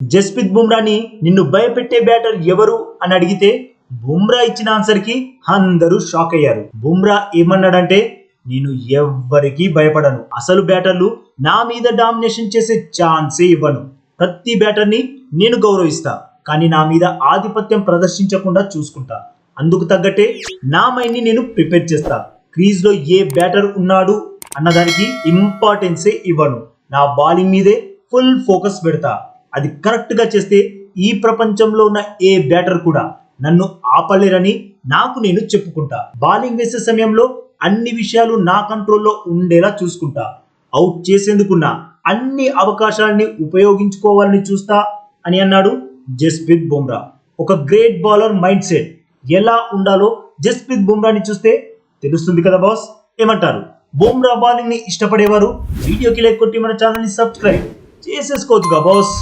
జస్ప్రీత్ బుమ్రాని నిన్ను భయపెట్టే బ్యాటర్ ఎవరు అని అడిగితే బుమ్రా ఇచ్చిన ఆన్సర్ కి అందరూ షాక్ అయ్యారు. బుమ్రా ఏమన్నాడంటే, నేను ఎవ్వరికి భయపడను, అసలు బ్యాటర్లు నా మీద డామినేషన్ చేసే ఛాన్సే ఇవ్వను, ప్రతి బ్యాటర్ని నేను గౌరవిస్తా, కానీ నా మీద ఆధిపత్యం ప్రదర్శించకుండా చూసుకుంటా, అందుకు తగ్గట్టే నా మైండ్ని నేను ప్రిపేర్ చేస్తా, క్రీజ్ లో ఏ బ్యాటర్ ఉన్నాడు అన్నదానికి ఇంపార్టెన్సే ఇవ్వను, నా బౌలింగ్ మీదే ఫుల్ ఫోకస్ పెడతా, అది కరెక్ట్ గా చేస్తే ఈ ప్రపంచంలో ఉన్న ఏ బ్యాటర్ కూడా నన్ను ఆపలేరని నాకు నేను చెప్పుకుంటా, బౌలింగ్ వేసే సమయంలో అన్ని విషయాలు నా కంట్రోల్లో ఉండేలా చూసుకుంటా, అవుట్ చేసేందుకున్న అన్ని అవకాశాలని ఉపయోగించుకోవాలని చూస్తా అని అన్నాడు జస్ప్రీత్ బుమ్రా. ఒక గ్రేట్ బౌలర్ మైండ్ సెట్ ఎలా ఉండాలో జస్ప్రీత్ బుమ్రాని చూస్తే తెలుస్తుంది కదా బాస్. ఏమంటారు? బుమ్రా బౌలింగ్ ని ఇష్టపడేవారు వీడియోకి లైక్ కొట్టి మన ఛానల్ ని సబ్స్క్రైబ్ చేసేసుకోవచ్చుగా బాస్.